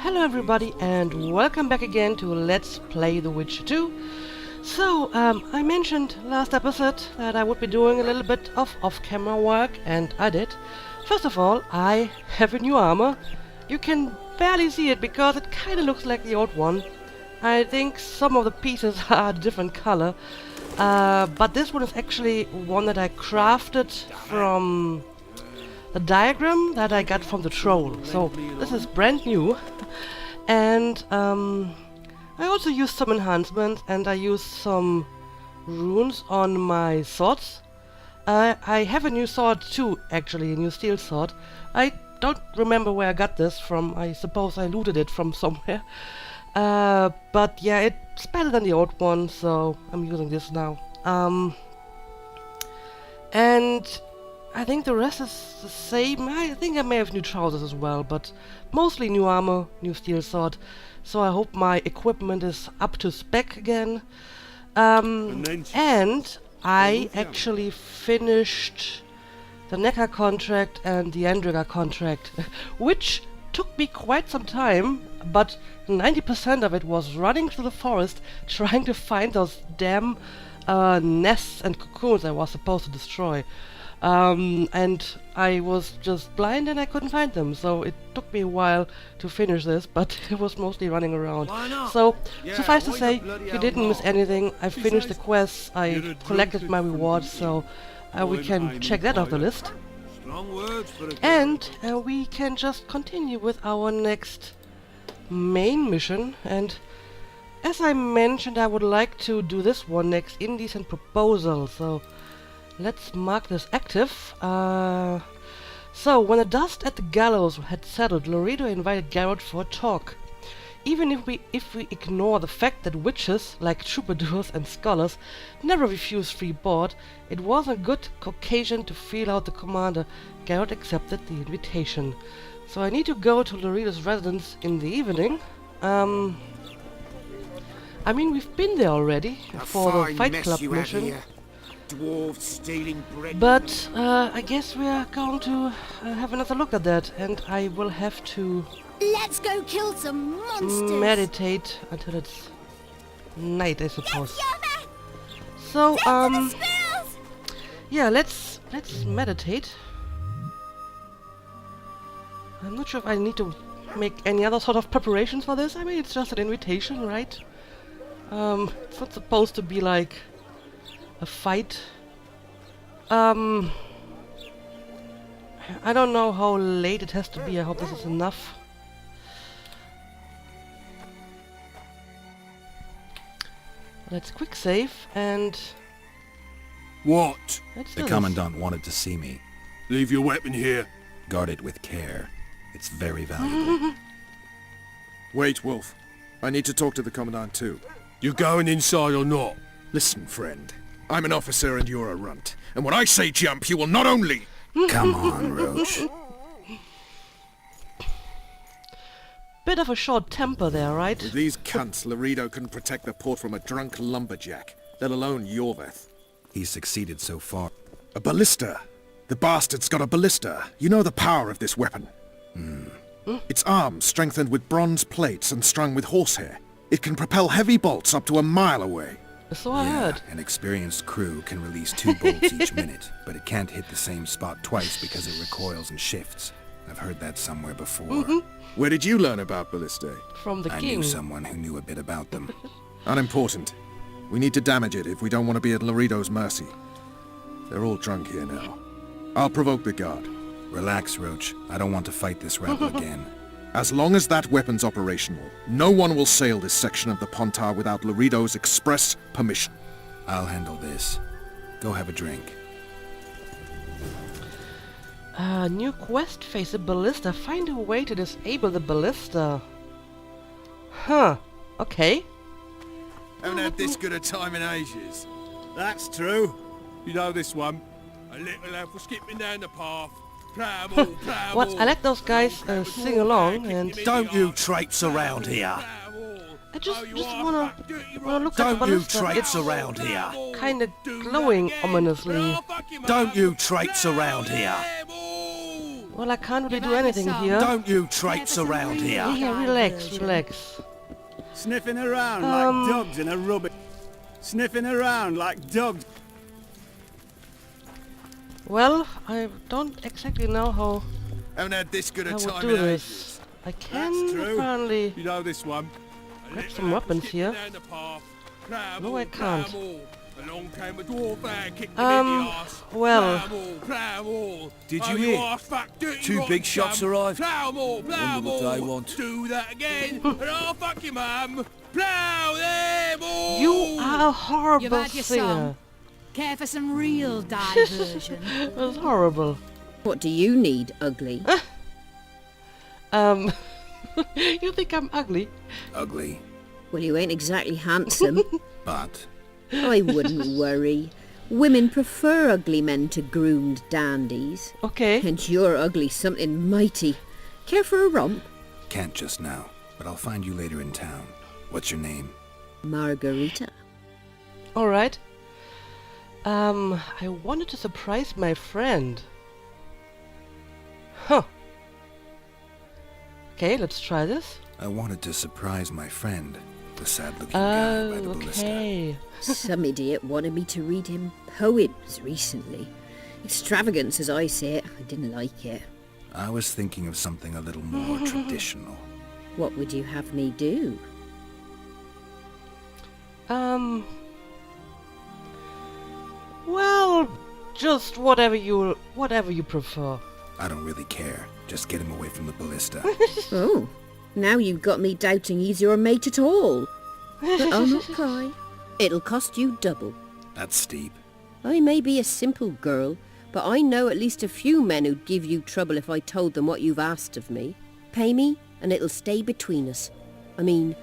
Hello everybody and welcome back again to Let's Play The Witcher 2. So, I mentioned last episode that I would be doing a little bit of off-camera work, and I did. First of all, I have a new armor. You can barely see it because it kinda looks like the old one. I think some of the pieces are a different color, but this one is actually one that I crafted from the diagram that I got from the troll. So this is brand new. And I also used some enhancements, and I used some runes on my swords. I have a new sword too, actually, a new steel sword. I don't remember where I got this from. I suppose I looted it from somewhere. But yeah, it's better than the old one, so I'm using this now. And I think the rest is the same. I think I may have new trousers as well, but mostly new armor, new steel sword. So I hope my equipment is up to spec again. And I actually finished the Neckar contract and the Endrigger contract, which took me quite some time, but 90% of it was running through the forest trying to find those damn nests and cocoons I was supposed to destroy. And I was just blind and I couldn't find them, so it took me a while to finish this, but it was mostly running around. So, suffice to say, you didn't miss anything. I finished the quests, I collected my rewards, so we can check that off the list. And we can just continue with our next main mission. And as I mentioned, I would like to do this one next, Indecent Proposal, so let's mark this active. So, when the dust at the gallows had settled, Laredo invited Garrett for a talk. Even if we ignore the fact that witches, like troubadours and scholars, never refuse free board, it was a good occasion to feel out the commander. Garrett accepted the invitation. So I need to go to Laredo's residence in the evening. I mean, we've been there already for the Fight Club mission. Dwarves stealing bread. But I guess we're going to have another look at that, and I will have to Let's go kill some monsters. meditate until it's night, I suppose. So yeah, let's meditate. I'm not sure if I need to make any other sort of preparations for this. I mean, it's just an invitation, right? It's not supposed to be like a fight. I don't know how late it has to be. I hope this is enough. Let's quick save and What? let's The do commandant wanted to see me. Leave your weapon here. Guard it with care. It's very valuable. Wait, Wolf. I need to talk to the Commandant too. You going inside or not? Listen, friend. I'm an officer and you're a runt. And when I say jump, you will not only... Come on, Roach. Bit of a short temper there, right? With these cunts, Laredo couldn't protect the port from a drunk lumberjack, let alone Yorveth. He's succeeded so far. A ballista. The bastard's got a ballista. You know the power of this weapon. Its arms strengthened with bronze plates and strung with horsehair. It can propel heavy bolts up to a mile away. So I heard. An experienced crew can release 2 bolts each minute, but it can't hit the same spot twice because it recoils and shifts. I've heard that somewhere before. Where did you learn about ballistae? From the I king. knew someone who knew a bit about them. Unimportant. We need to damage it if we don't want to be at Laredo's mercy. They're all drunk here now. I'll provoke the guard. Relax, Roach. I don't want to fight this rabble again. As long as that weapon's operational, no one will sail this section of the Pontar without Laredo's express permission. I'll handle this. Go have a drink. New quest phase, a ballista. Find a way to disable the ballista. Huh. Okay. Haven't had this good a time in ages. That's true. You know this one. A little lad for skipping down the path. Pramble, pramble. What? I let those guys sing along, and Don't you traipse around here. I just wanna look at the Don't you ballista. traipse It's around here. kinda glowing ominously. Don't you traipse around here. Well, I can't really You've do had your anything song. here. Don't you traipse around here. Yeah, relax, relax. Sniffing around Um, like dogs in a rubbish. Sniffing around like dogs. Well, I don't exactly know how Haven't had this good I a would time do in this. ages. I That's can true. apparently... You know this one. A Grab little some lad weapons skipping here. down the path. Plough No, all, I can't. plough all. Along came a dwarf and kicked him in the arse. well... Plough all. Did Oh, you hear? arse-fuck dirty Two rotten big shots scum. arrived. Plough all, plough Wonder what they all. want. Do that again, and I'll fuck your mum. Plough them all. You are a horrible You've had your singer. song. Care for some real diversion? That's horrible. What do you need, ugly? You think I'm ugly? Ugly, Well, you ain't exactly handsome. but I wouldn't worry. Women prefer ugly men to groomed dandies. Okay. And you're ugly something mighty. Care for a romp? can't just now. But I'll find you later in town. What's your name? Margarita. Alright. I wanted to surprise my friend. Huh. Okay, let's try this. I wanted to surprise my friend, the sad-looking guy by the ballista. Okay. Some idiot wanted me to read him poems recently. Extravagance as I see it. I didn't like it. I was thinking of something a little more traditional. What would you have me do? Well, just whatever you prefer. I don't really care. Just get him away from the ballista. Oh, now you've got me doubting he's your mate at all. But I'll not cry. It'll cost you double. That's steep. I may be a simple girl, but I know at least a few men who'd give you trouble if I told them what you've asked of me. Pay me, and it'll stay between us. I mean,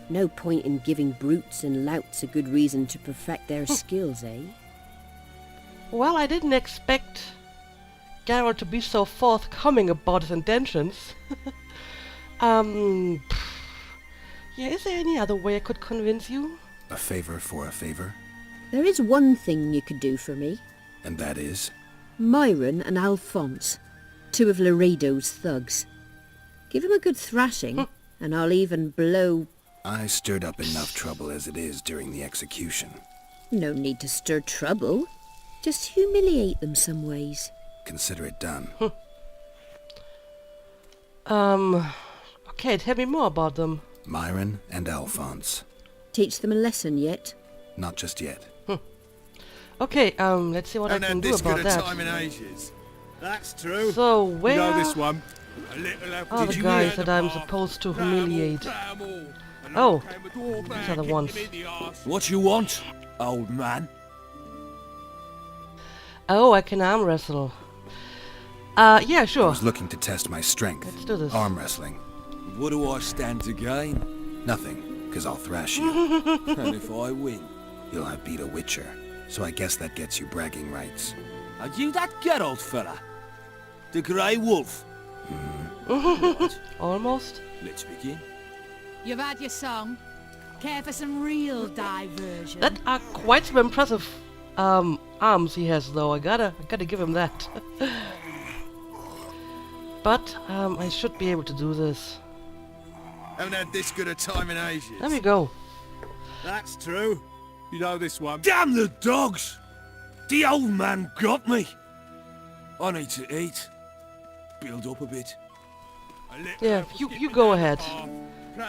no point in giving brutes and louts a good reason to perfect their skills, eh? Well, I didn't expect Geralt to be so forthcoming about his intentions. Yeah, is there any other way I could convince you? A favor for a favor? There is one thing you could do for me. And that is? Myron and Alphonse, two of Laredo's thugs. Give him a good thrashing, and I'll even blow... I stirred up enough trouble as it is during the execution. No need to stir trouble. Just humiliate them some ways. Consider it done. Okay, tell me more about them. Myron and Alphonse. Teach them a lesson yet? Not just yet. Okay, let's see what I Haven't can had do this about good a that. time in ages. That's true. So, You where know this one. A little lad are the skipping guys down that the I'm path. supposed to Plough 'em all, humiliate? plough 'em all. Along Oh, came a dwarf these and are the kicked ones. him in the arse. What you want, old man? Oh, I can arm wrestle. Yeah, I sure. was looking to test my strength. Let's do this. Arm wrestling. What do I stand to gain? Nothing, because I'll thrash you. And if I win? You'll have beat a witcher. So I guess that gets you bragging rights. Are you that Geralt fella? The Grey Wolf? Almost. Let's begin. You've had your song. Care for some real diversion? That are quite some impressive arms he has, though. I gotta give him that. But I should be able to do this. Haven't had this good a time in ages. There we go. That's true. You know this one. Damn the dogs! The old man got me. I need to eat. Build up a bit. A little Yeah, lad was you skipping go down the ahead. path.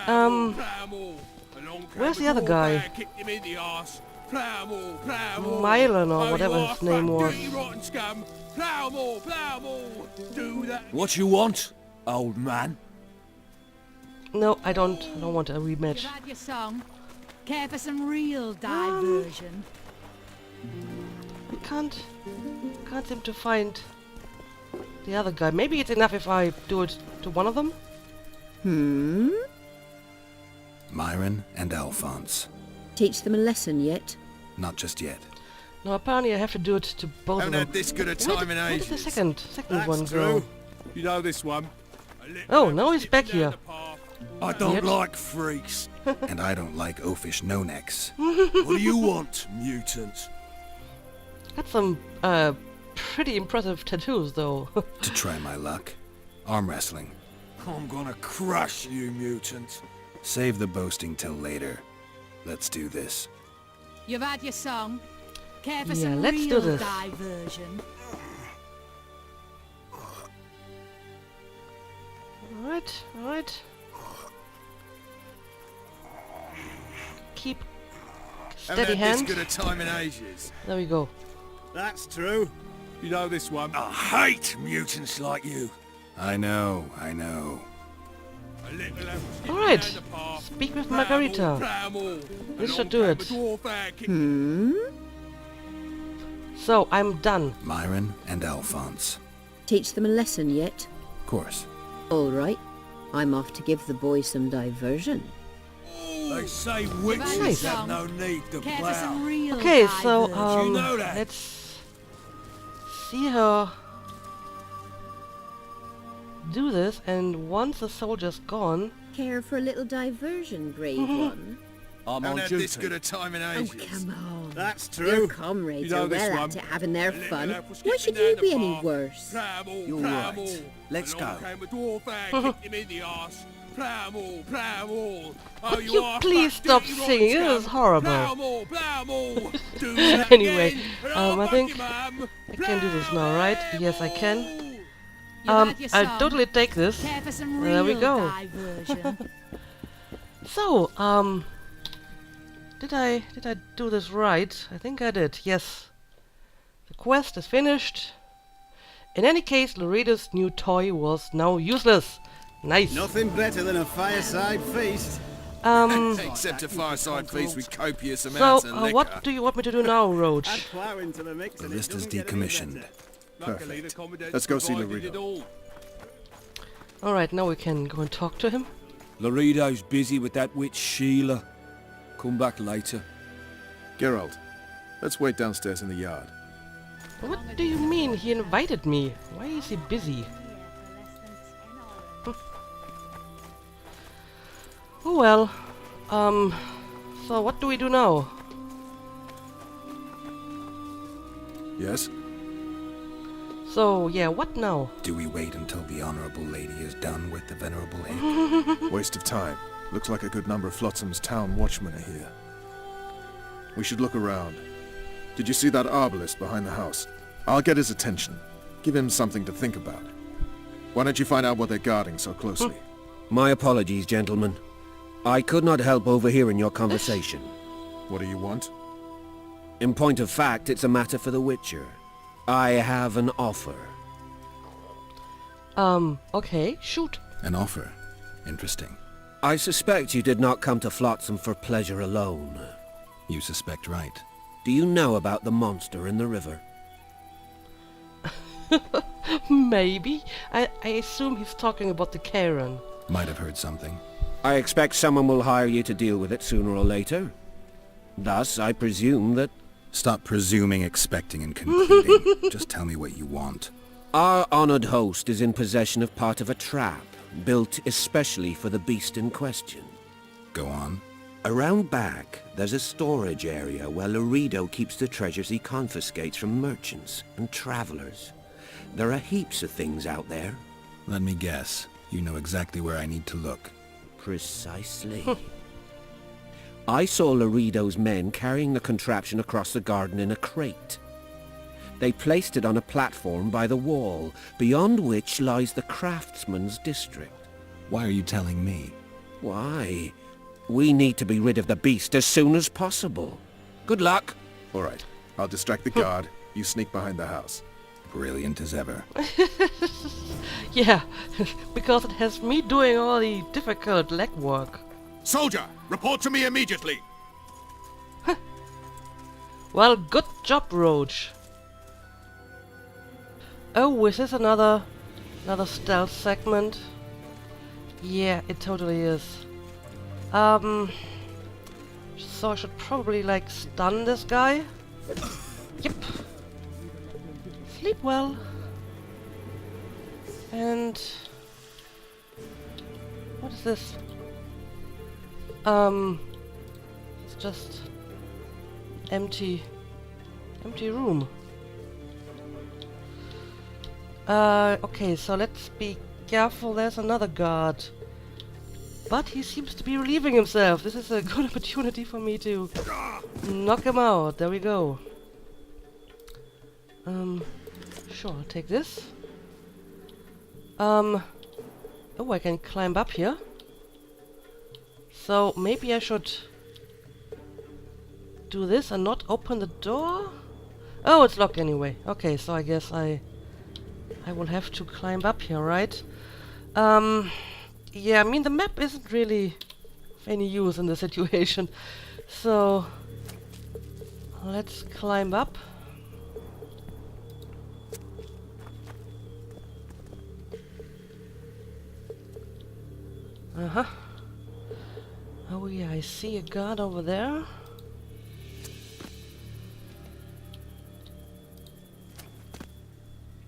Plough 'em all. Along came where's a the other dwarf guy? and kicked him in the arse. Plough 'em all, plough 'em all. Mylan or Oh, whatever you his name arse-fuck was. dirty rotten scum. Plough 'em all, plough 'em all. Do that. What you want, old man? Oh. No, I don't want a rematch. You've had your song. Care for some real diversion? I can't seem to find the other guy. Maybe it's enough if I do it to one of them? Myron and Alphonse. Teach them a lesson yet? Not just yet. No, apparently I have to do it to both Haven't of them. had this good a Where time did, in where did the ages. second That's one true. go? You know this one. A little Oh, lad now was he's back skipping down here. the path. I don't Yet. like freaks. And I don't like oafish no-necks. What do you want, mutant? Got some pretty impressive tattoos, though. To try my luck. Arm wrestling. I'm gonna crush you, mutant. Save the boasting till later. Let's do this. You've had your song. Care for Yeah, some let's do real this. diversion? Alright, alright. Keep Haven't steady had this hand. good a time in ages. There we go. That's true. You know this one. I hate mutants like you. I know, I know. A little elf skipping Alright. down the path. Speak with Pram all, Margarita. pram all. This Along should do came it. a dwarf out, kick- So, I'm done. Myron and Alphonse. Teach them a lesson yet? Of course. All right. I'm off to give the boys some diversion. They say witches Nice. have no need to Care for some plow. real Okay, so, diversion? You know that. let's see her do this, and once the soldier's gone, Care for a little diversion, brave one? I'm Haven't on had duty. this good a time in Oh, ages. come on. That's Your true. comrades You know are this well one. at it having their A little fun. elf was Why skipping should you down be the any path. worse? Pram all, You're pram right. all. Let's Along go. came a dwarf out, kicked him in the arse. Pram all, pram all. Oh, Could you are please fat, stop dirty singing? rotten This is scum. horrible. Plam all, plam all. Do that Anyway, again, and I'll I fuck think you, ma'am. I can do this now, right? Yes, I can. You've had your I'll song. totally take this. Care for some There we real go. diversion? So, did I do this right? I think I did, yes. The quest is finished. In any case, Laredo's new toy was now useless. Nice. Nothing better than a fireside feast. Except a fireside feast with copious So, amounts of liquor. what do you want me to do now, Add Roach? plough into the mix The and it list is doesn't get any decommissioned. better. Luckily, Perfect. the commandant Let's go see provided Laredo. it all. Alright, now we can go and talk to him. Laredo's busy with that witch Sheila. Come back later. Geralt, let's wait downstairs in the yard. What do you mean he invited me? Why is he busy? Oh well. So what do we do now? Yes? So, yeah, what now? Do we wait until the honorable lady is done with the venerable hake? Waste of time. Looks like a good number of Flotsam's town watchmen are here. We should look around. Did you see that arbalist behind the house? I'll get his attention. Give him something to think about. Why don't you find out what they're guarding so closely? My apologies, gentlemen. I could not help overhearing your conversation. What do you want? In point of fact, it's a matter for the Witcher. I have an offer. Okay, shoot. An offer. Interesting. I suspect you did not come to Flotsam for pleasure alone. You suspect right. Do you know about the monster in the river? Maybe. I assume he's talking about the Karen. Might have heard something. I expect someone will hire you to deal with it sooner or later. Thus, I presume that Stop presuming, expecting, and concluding. Just tell me what you want. our honored host is in possession of part of a trap, built especially for the beast in question. Go on. Around back, there's a storage area where Laredo keeps the treasures he confiscates from merchants and travelers. There are heaps of things out there. Let me guess. You know exactly where I need to look. Precisely. I saw Laredo's men carrying the contraption across the garden in a crate. They placed it on a platform by the wall, beyond which lies the craftsman's district. Why are you telling me? Why? We need to be rid of the beast as soon as possible. Good luck. All right. I'll distract the guard. You sneak behind the house. Brilliant as ever. Yeah, because it has me doing all the difficult legwork. Soldier, report to me immediately. Well, good job, Roach. Oh, is this another stealth segment? Yeah, it totally is. So I should probably like stun this guy. Yep. Sleep well. And what is this? It's just empty room. Okay, so let's be careful. There's another guard. But he seems to be relieving himself. This is a good opportunity for me to knock him out. There we go. Sure, I'll take this. Oh, I can climb up here. So maybe I should do this and not open the door? Oh, it's locked anyway. Okay, so I guess I will have to climb up here, right? Yeah, I mean the map isn't really of any use in the situation. So let's climb up. Uh-huh. Oh yeah, I see a guard over there.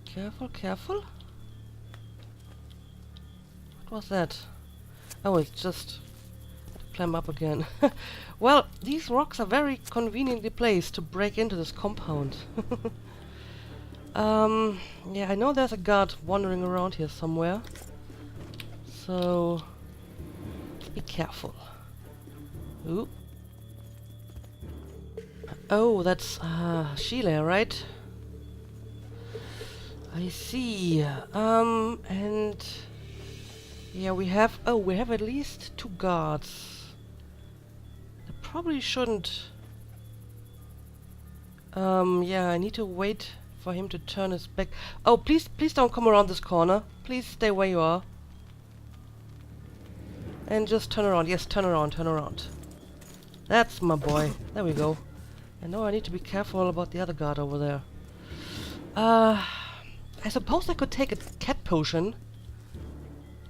Careful, careful. What was that? Oh, it's just to climb up again. Well, these rocks are very conveniently placed to break into this compound. Yeah, I know there's a guard wandering around here somewhere. So be careful. Ooh. Oh, that's Sheila, right? I see. And yeah, we have at least 2 guards. I probably shouldn't. Yeah, I need to wait for him to turn his back. Oh, please don't come around this corner. Please stay where you are. And just turn around. Yes, turn around. That's my boy. There we go. I know I need to be careful about the other guard over there. I suppose I could take a cat potion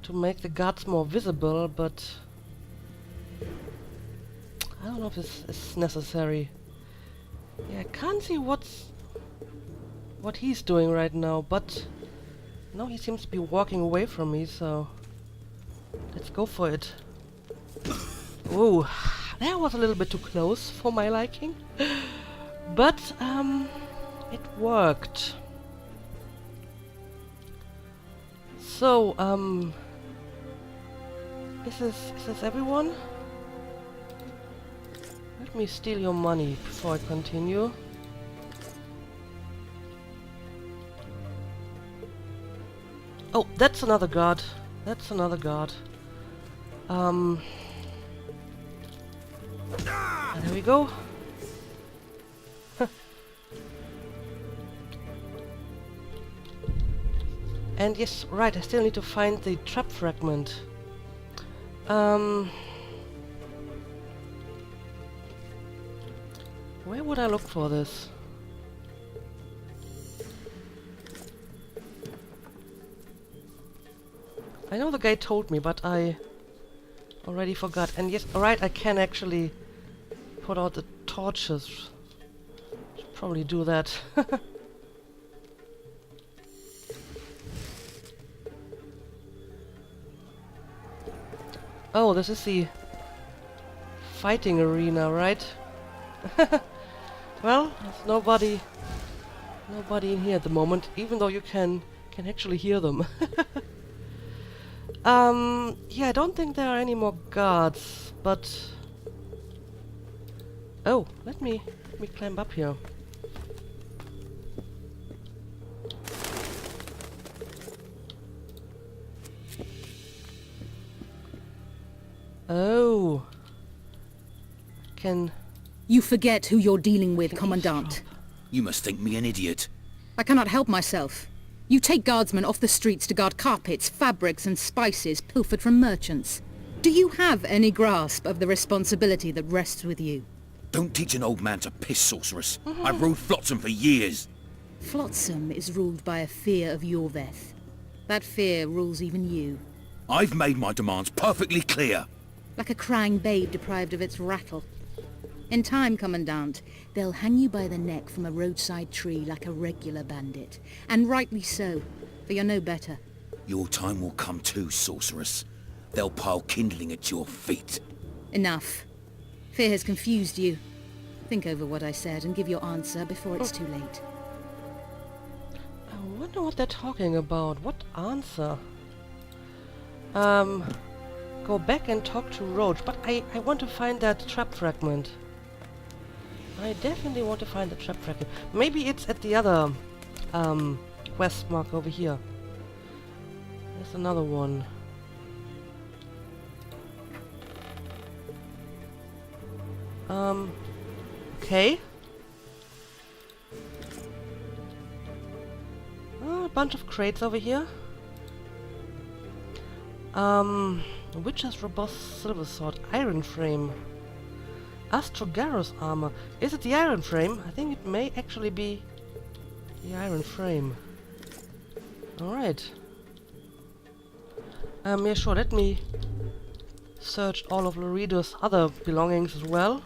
to make the guards more visible, but I don't know if this is necessary. Yeah, I can't see what he's doing right now, but no, he seems to be walking away from me, so let's go for it. Ooh, that was a little bit too close for my liking. But, it worked. So, is this everyone? Let me steal your money before I continue. Oh, that's another guard. There we go. And yes, right, I still need to find the trap fragment. Where would I look for this? I know the guy told me, but I already forgot. And yes, alright, I can actually put out the torches. Should probably do that. Oh, this is the fighting arena, right? Well, there's nobody in here at the moment, even though you can actually hear them. Yeah, I don't think there are any more guards, but oh, let me climb up here. Oh, can You forget who you're dealing with, Commandant. You must think me an idiot. I cannot help myself. You take guardsmen off the streets to guard carpets, fabrics and spices pilfered from merchants. Do you have any grasp of the responsibility that rests with you? Don't teach an old man to piss, sorceress. I've ruled Flotsam for years. Flotsam is ruled by a fear of Yorveth. That fear rules even you. I've made my demands perfectly clear. Like a crying babe deprived of its rattle. In time, Commandant, they'll hang you by the neck from a roadside tree like a regular bandit. And rightly so, for you're no better. Your time will come too, sorceress. They'll pile kindling at your feet. Enough. Fear has confused you. Think over what I said and give your answer before it's too late. wonder what they're talking about. What answer? Go back and talk to Roach, but I want to find that trap fragment. I definitely want to find the trap fragment. Maybe it's at the other quest mark over here. There's another one. Okay. A bunch of crates over here. Witch's robust silver sword, iron frame. Astrogaros armor. Is it the iron frame? I think it may actually be the iron frame. Alright. Yeah, sure, let me search all of Laredo's other belongings as well.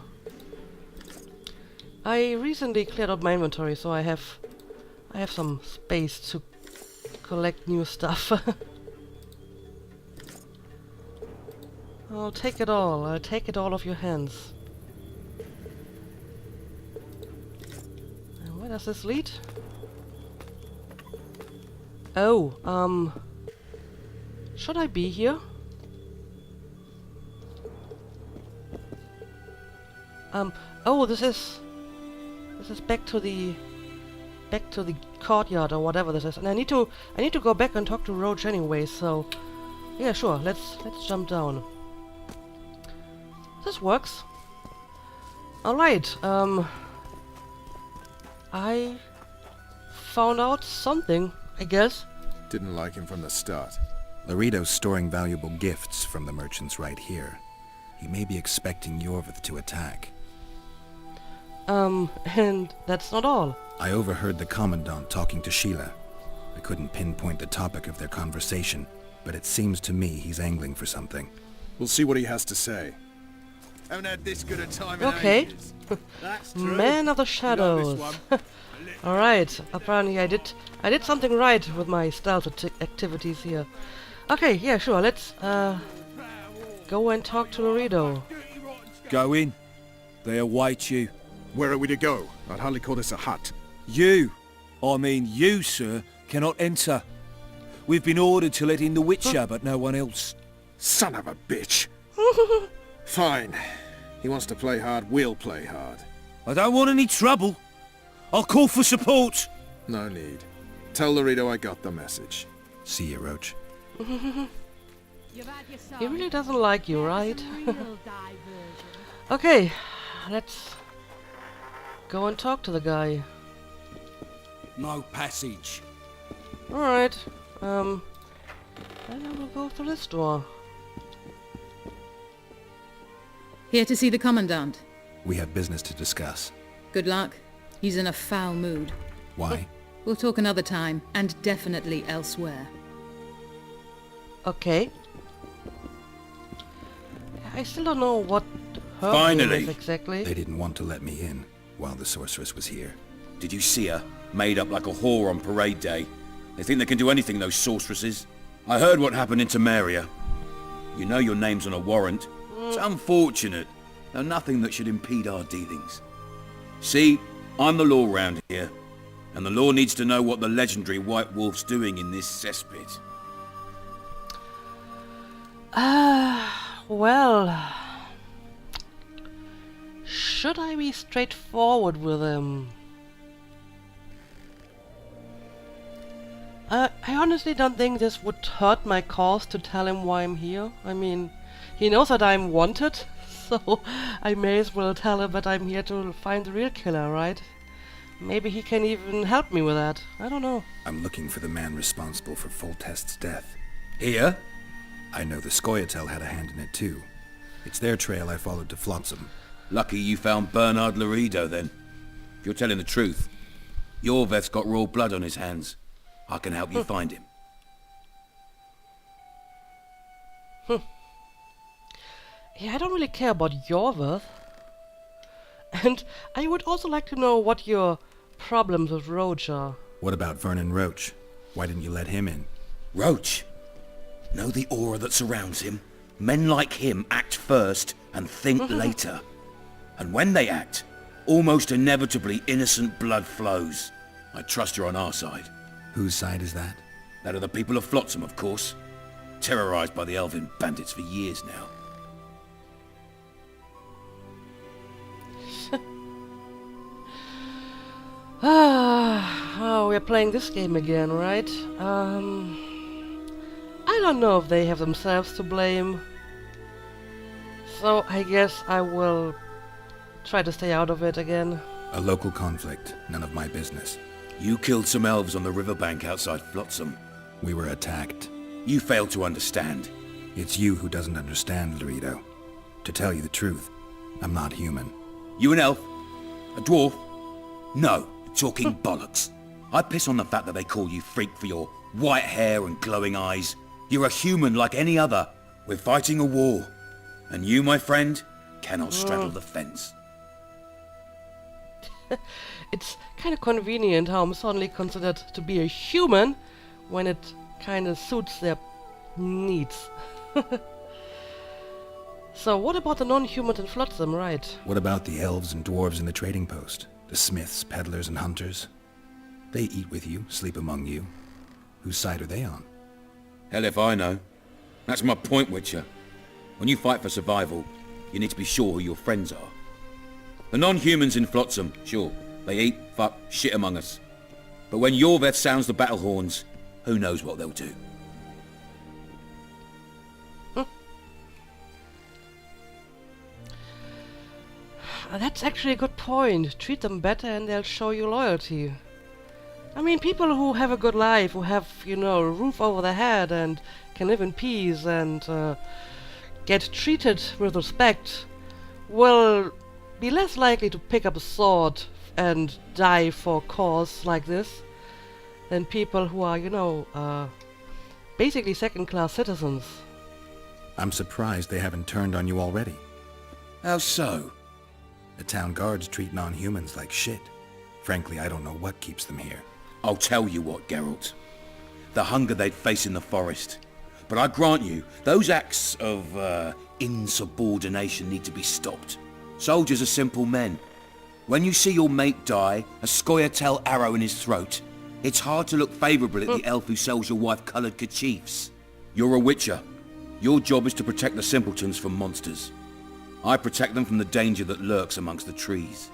I recently cleared out my inventory, so I have some space to collect new stuff. I'll take it all. I'll take it all off your hands. And where does this lead? Oh, should I be here? Oh, this is back to the courtyard or whatever this is, and I need to go back and talk to Roach anyway. So, yeah, sure. Let's jump down. This works. All right. I found out something, I guess. Didn't like him from the start. Laredo's storing valuable gifts from the merchants right here. He may be expecting Yorvith to attack. And that's not all. I overheard the commandant talking to Sheila. I couldn't pinpoint the topic of their conversation, but it seems to me he's angling for something. We'll see what he has to say. Haven't had this good a time in Okay. ages. That's true. Man of the You know this shadows. one. Alright, apparently I did something right with my stealth activities here. Okay, yeah, sure, let's go and talk to Laredo. Go in. They await you. Where are we to go? I'd hardly call this a hut. You, I mean you, sir, cannot enter. We've been ordered to let in the Witcher, but no one else. Son of a bitch! Fine. He wants to play hard, we'll play hard. I don't want any trouble. I'll call for support. No need. Tell Laredo I got the message. See you, Roach. He really doesn't like you, right? Okay, let's go and talk to the guy. No passage. Alright, then I will go through this door. Here to see the commandant. We have business to discuss. Good luck. He's in a foul mood. Why? We'll talk another time, and definitely elsewhere. Okay. I still don't know what her Finally. name is exactly. They didn't want to let me in while the sorceress was here. Did you see her? Made up like a whore on parade day. They think they can do anything, those sorceresses. I heard what happened in Temeria. You know your name's on a warrant. It's unfortunate, though nothing that should impede our dealings. See, I'm the law round here, and the law needs to know what the legendary White Wolf's doing in this cesspit. Well... Should I be straightforward with him? I honestly don't think this would hurt my cause to tell him why I'm here. I mean, he knows that I'm wanted, so I may as well tell him that I'm here to find the real killer, right? Maybe he can even help me with that. I don't know. I'm looking for the man responsible for Foltest's death. Here? I know the Scoia'tael had a hand in it too. It's their trail I followed to Flotsam. Lucky you found Bernard Laredo, then. If you're telling the truth, Yorveth's got raw blood on his hands. I can help you find him. Yeah, I don't really care about Yorveth. And I would also like to know what your problems with Roach are. What about Vernon Roach? Why didn't you let him in? Roach. Know the aura that surrounds him? Men like him act first and think later. And when they act, almost inevitably innocent blood flows. I trust you're on our side. Whose side is that? That of the people of Flotsam, of course. Terrorized by the elven bandits for years now. Oh, we're playing this game again, right? I don't know if they have themselves to blame. So I guess I will try to stay out of it again. A local conflict, none of my business. You killed some elves on the riverbank outside Flotsam. We were attacked. You failed to understand. It's you who doesn't understand, Laredo. To tell you the truth, I'm not human. You an elf? A dwarf? No, talking bollocks. I piss on the fact that they call you freak for your white hair and glowing eyes. You're a human like any other. We're fighting a war. And you, my friend, cannot straddle the fence. It's kind of convenient how I'm suddenly considered to be a human when it kind of suits their needs. So what about the non-humans in Flotsam, right? What about the elves and dwarves in the trading post? The smiths, peddlers, and hunters? They eat with you, sleep among you. Whose side are they on? Hell if I know. That's my point, Witcher. When you fight for survival, you need to be sure who your friends are. The non-humans in Flotsam, sure, they eat, fuck, shit among us. But when Yorveth sounds the battle horns, who knows what they'll do. That's actually a good point. Treat them better and they'll show you loyalty. I mean, people who have a good life, who have, you know, a roof over their head and can live in peace and get treated with respect, will be less likely to pick up a sword and die for a cause like this than people who are, you know, basically second-class citizens. I'm surprised they haven't turned on you already. How so? The town guards treat non-humans like shit. Frankly, I don't know what keeps them here. I'll tell you what, Geralt. The hunger they'd face in the forest. But I grant you, those acts of insubordination need to be stopped. Soldiers are simple men. When you see your mate die, a scoia'tael arrow in his throat, it's hard to look favourably at the elf who sells your wife coloured kerchiefs. You're a witcher. Your job is to protect the simpletons from monsters. I protect them from the danger that lurks amongst the trees.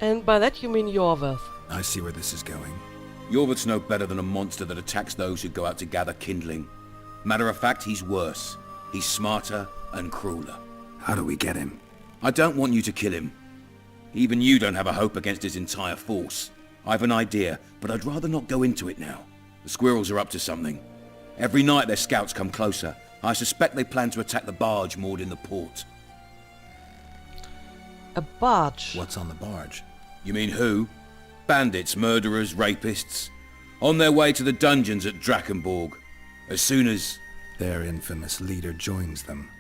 And by that you mean Yorveth. I see where this is going. Yorveth's no better than a monster that attacks those who go out to gather kindling. Matter of fact, he's worse. He's smarter and crueler. How do we get him? I don't want you to kill him. Even you don't have a hope against his entire force. I've an idea, but I'd rather not go into it now. The squirrels are up to something. Every night their scouts come closer. I suspect they plan to attack the barge moored in the port. A barge? What's on the barge? You mean who? Bandits, murderers, rapists. On their way to the dungeons at Drakenborg. As soon as... Their infamous leader joins them.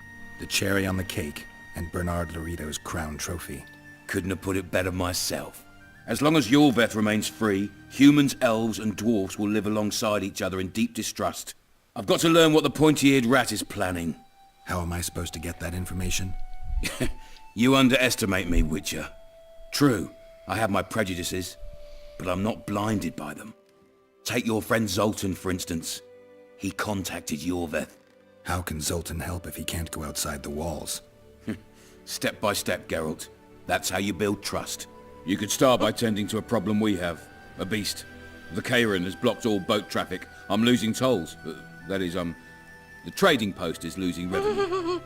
The cherry on the cake, and Bernard Laredo's crown trophy. Couldn't have put it better myself. As long as Yorveth remains free, humans, elves, and dwarfs will live alongside each other in deep distrust. I've got to learn what the pointy-eared rat is planning. How am I supposed to get that information? You underestimate me, Witcher. True, I have my prejudices, but I'm not blinded by them. Take your friend Zoltan, for instance. He contacted Yorveth. How can Zoltan help if he can't go outside the walls? Step by step, Geralt. That's how you build trust. You could start by tending to a problem we have. A beast. The Kairin has blocked all boat traffic. I'm losing tolls. That is, the trading post is losing revenue.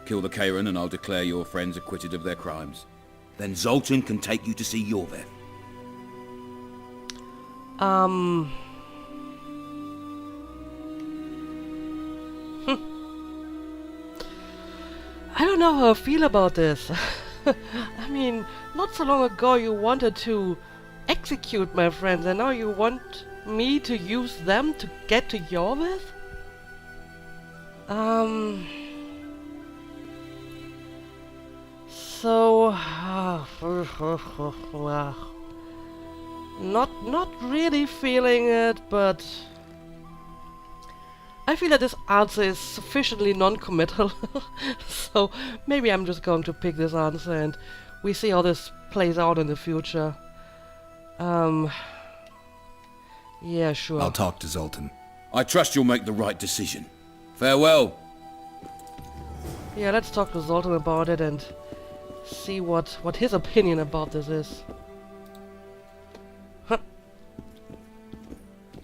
Kill the Kairin and I'll declare your friends acquitted of their crimes. Then Zoltan can take you to see Yorveth. I don't know how I feel about this. I mean, not so long ago you wanted to execute my friends, and now you want me to use them to get to Yorveth? So... not really feeling it, but... I feel that this answer is sufficiently non-committal, so maybe I'm just going to pick this answer and we see how this plays out in the future. Yeah, sure. I'll talk to Zoltan. I trust you'll make the right decision. Farewell. Yeah, let's talk to Zoltan about it and see what his opinion about this is. Huh.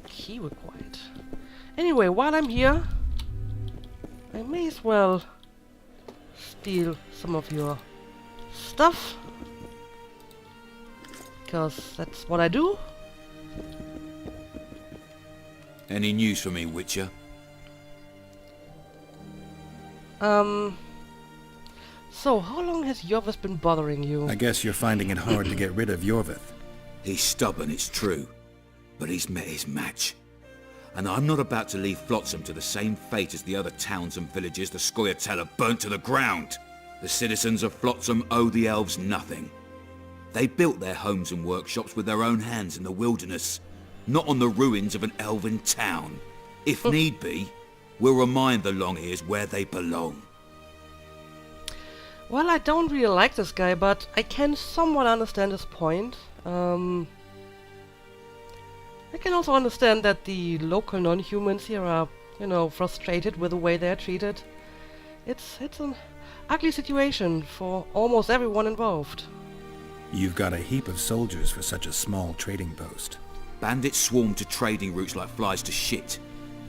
Key required. Anyway, while I'm here, I may as well steal some of your stuff. Because that's what I do. Any news for me, Witcher? So how long has Yorvith been bothering you? I guess you're finding it hard to get rid of Yorvith. He's stubborn, it's true. But he's met his match. And I'm not about to leave Flotsam to the same fate as the other towns and villages the Scoia'tael burnt to the ground. The citizens of Flotsam owe the elves nothing. They built their homes and workshops with their own hands in the wilderness, not on the ruins of an elven town. If need be, we'll remind the Longears where they belong. Well, I don't really like this guy, but I can somewhat understand his point. I can also understand that the local non-humans here are, you know, frustrated with the way they're treated. It's an ugly situation for almost everyone involved. You've got a heap of soldiers for such a small trading post. Bandits swarm to trading routes like flies to shit.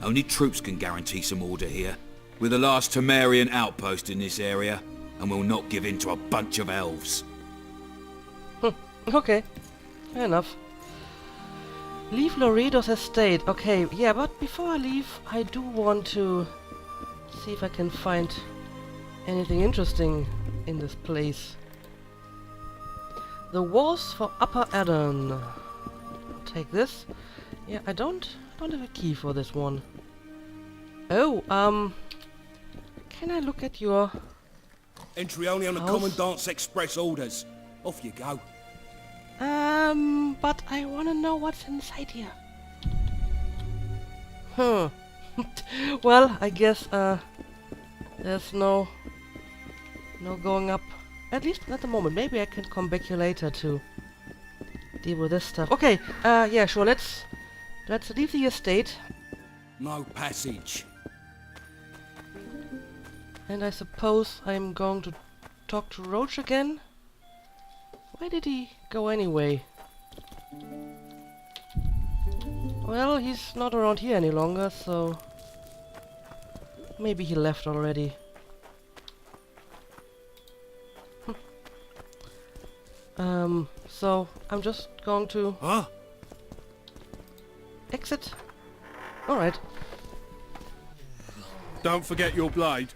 Only troops can guarantee some order here. We're the last Temerian outpost in this area, and we'll not give in to a bunch of elves. Okay, fair enough. Leave Laredo's estate. Okay, yeah, but before I leave, I do want to see if I can find anything interesting in this place. The walls for Upper Addon. Take this. Yeah, I don't have a key for this one. Oh, can I look at your Entry only on the house? commandant's express orders. Off you go. But I wanna know what's inside here. Huh. Well, I guess, there's no going up. At least at the moment. Maybe I can come back here later to deal with this stuff. Okay, yeah, sure, let's leave the estate. No passage. And I suppose I'm going to talk to Roach again. Where did he go anyway? Well, he's not around here any longer, so maybe he left already. So I'm just going to exit. Alright. Don't forget your blade.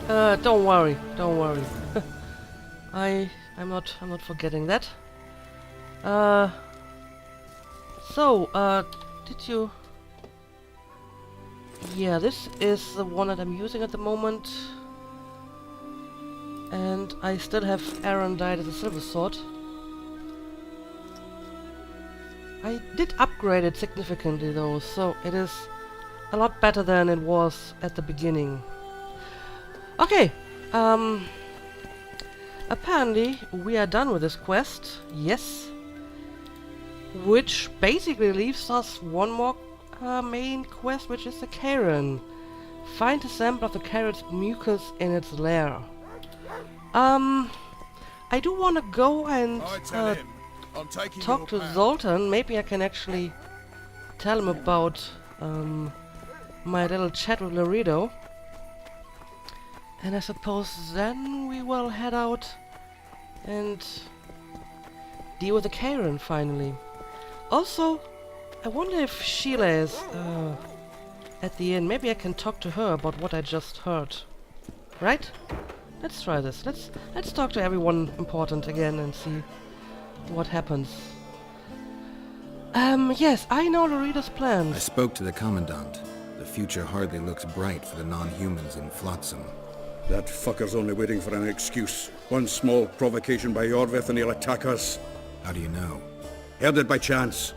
Don't worry, don't worry. I'm not forgetting that. Did you... Yeah, this is the one that I'm using at the moment. And I still have Aaron died as a silver sword. I did upgrade it significantly though, so it is a lot better than it was at the beginning. Okay, apparently we are done with this quest, yes. Which basically leaves us one more main quest, which is the Cairn. Find a sample of the carrot's mucus in its lair. I do want to go and I tell him, I'm taking talk to your pal. Zoltan. Maybe I can actually tell him about my little chat with Laredo. And I suppose then we will head out and deal with the Cairn finally. Also, I wonder if Sheila is at the inn. Maybe I can talk to her about what I just heard. Right? Let's try this. Let's talk to everyone important again and see what happens. Yes, I know Laredo's I plans. spoke to the commandant. The future hardly looks bright for the non-humans in Flotsam. That fucker's only waiting for an excuse. One small provocation by Yorvith and he'll attack us. How do you know? Heard it by chance.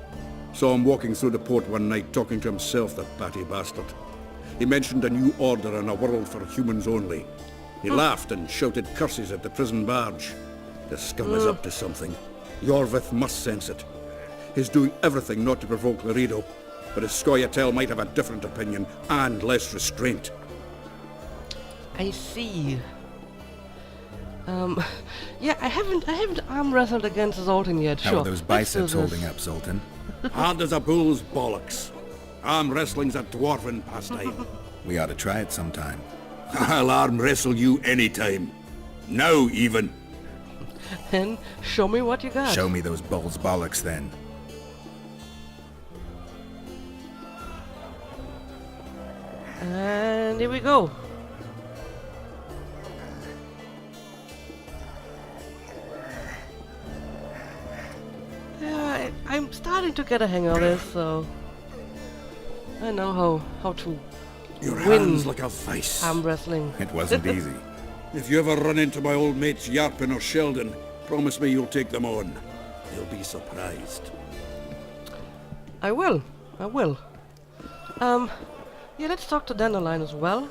Saw him walking through the port one night talking to himself, the batty bastard. He mentioned a new order and a world for humans only. He laughed and shouted curses at the prison barge. The scum is up to something. Yorvith must sense it. He's doing everything not to provoke Laredo, but his Scoia'tael might have a different opinion and less restraint. I see. Yeah, I haven't arm wrestled against Zoltan yet. How Sure. are those let's do biceps this. holding up, Zoltan? Hard as a bull's bollocks. Arm wrestling's a dwarven pastime. We ought to try it sometime. I'll arm wrestle you anytime. Now even. Then show me what you got. Show me those bull's bollocks then. And here we go. Yeah, I'm starting to get a hang of this, so I know how to Your win hands like a vice. arm wrestling. It wasn't easy. If you ever run into my old mates Yarpin or Sheldon, promise me you'll take them on. They'll be surprised. I will. Yeah, let's talk to Dandelion as well.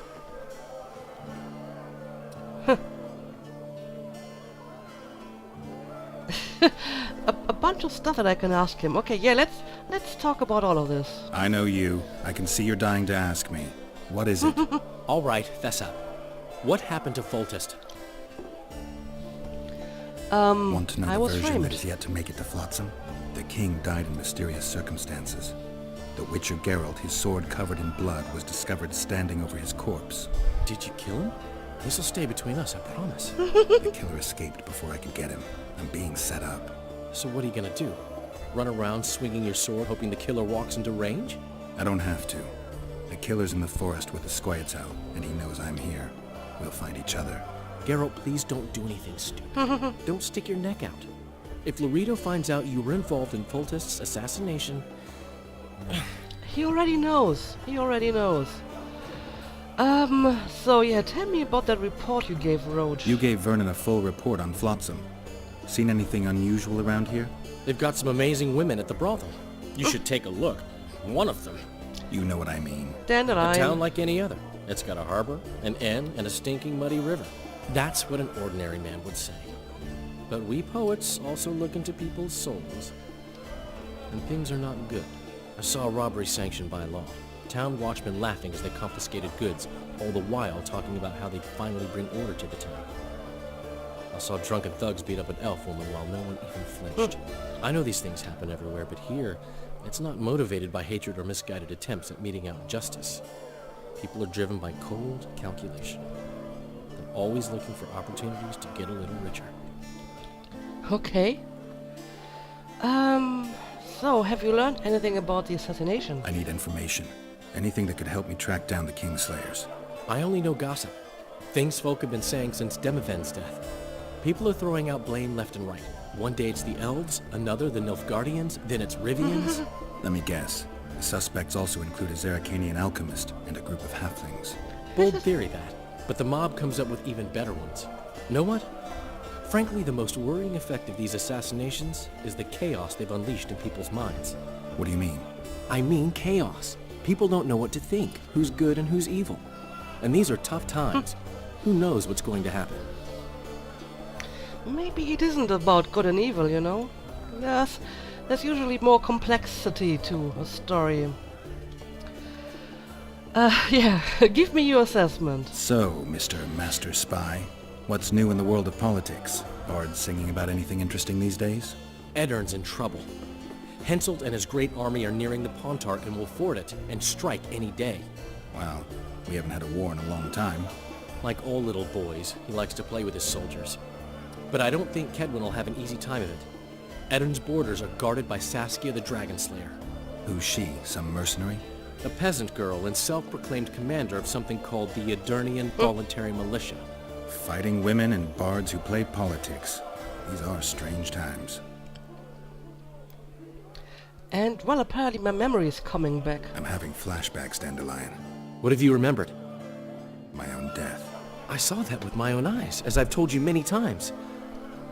a bunch of stuff that I can ask him. Okay, yeah, let's talk about all of this. I know you. I can see you're dying to ask me. What is it? All right, Thessa. What happened to Foltest? Want to know I the was version framed. that is yet to make it to Flotsam? The king died in mysterious circumstances. The Witcher Geralt, his sword covered in blood, was discovered standing over his corpse. Did you kill him? This'll stay between us, I promise. The killer escaped before I could get him. I'm being set up. So what are you gonna do? Run around swinging your sword hoping the killer walks into range? I don't have to. The killer's in the forest with the Scoia'tael, and he knows I'm here. We'll find each other. Geralt, please don't do anything stupid. Don't stick your neck out. If Laredo finds out you were involved in Foltest's assassination... He already knows. So yeah, tell me about that report you gave Roach. You gave Vernon a full report on Flotsam. Seen anything unusual around here? They've got some amazing women at the brothel. You should take a look. One of them. You know what I mean. A Dandelion. town like any other. It's got a harbor, an inn, and a stinking muddy river. That's what an ordinary man would say. But we poets also look into people's souls. And things are not good. I saw a robbery sanctioned by law. Town watchmen laughing as they confiscated goods, all the while talking about how they'd finally bring order to the town. I saw drunken thugs beat up an elf woman while no one even flinched. I know these things happen everywhere, but here, it's not motivated by hatred or misguided attempts at meting out justice. People are driven by cold calculation. They're always looking for opportunities to get a little richer. Okay. So have you learned anything about the assassination? I need information. Anything that could help me track down the Kingslayers. I only know gossip. Things folk have been saying since Demiven's death. People are throwing out blame left and right. One day it's the elves, another the Nilfgaardians, then it's Rivians. Let me guess. The suspects also include a Zerrikanian alchemist and a group of halflings. Bold theory, that. But the mob comes up with even better ones. Know what? Frankly, the most worrying effect of these assassinations is the chaos they've unleashed in people's minds. What do you mean? I mean chaos. People don't know what to think, who's good and who's evil. And these are tough times. Who knows what's going to happen? Maybe it isn't about good and evil, you know? There's usually more complexity to a story. Yeah, give me your assessment. So, Mr. Master Spy, what's new in the world of politics? Bards singing about anything interesting these days? Eddern's in trouble. Henselt and his great army are nearing the Pontart and will ford it and strike any day. Wow, we haven't had a war in a long time. Like all little boys, he likes to play with his soldiers. But I don't think Kedwin will have an easy time of it. Eddern's borders are guarded by Saskia the Dragon Slayer. Who's she? Some mercenary? A peasant girl and self-proclaimed commander of something called the Edirnian Voluntary Militia. Fighting women and bards who play politics. These are strange times. And, well, apparently my memory is coming back. I'm having flashbacks, Dandelion. What have you remembered? My own death. I saw that with my own eyes, as I've told you many times.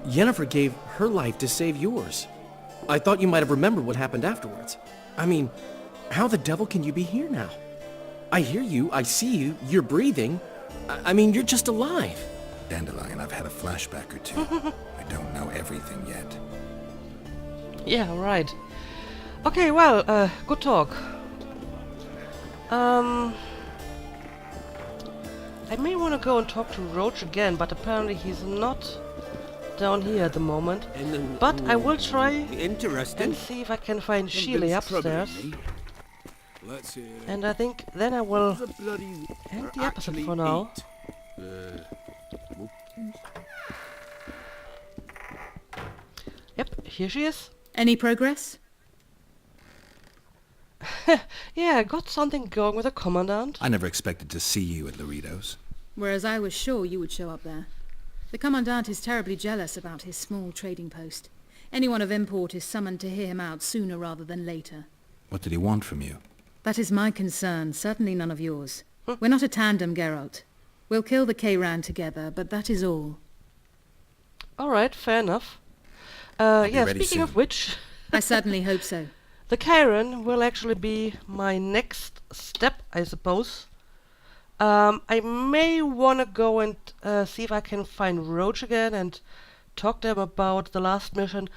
Yennefer gave her life to save yours. I thought you might have remembered what happened afterwards. I mean, how the devil can you be here now? I hear you, I see you, you're breathing. I mean, you're just alive. Dandelion, I've had a flashback or two. I I don't know everything yet. Yeah, right. Okay, well, good talk. I may want to go and talk to Roach again, but apparently he's not down here at the moment. But I will try Interesting. and see if I can find Sheila upstairs. Let's hear it. And I think then I will The bloody end the episode for now. Yep, here she is. Any progress? Yeah, I got something going with the commandant. I never expected to see you at Laredo's. Whereas I was sure you would show up there. The commandant is terribly jealous about his small trading post. Anyone of import is summoned to hear him out sooner rather than later. What did he want from you? That is my concern, certainly none of yours. We're not a tandem, Geralt. We'll kill the K-Ran together, but that is all. Alright, fair enough. be Yeah, ready speaking of soon. which, I certainly hope so. the Karen will actually be my next step, I suppose. I may want to go and see if I can find Roach again and talk to him about the last mission.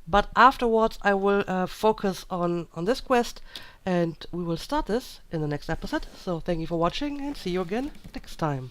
But afterwards I will focus on this quest, and we will start this in the next episode. So thank you for watching and see you again next time.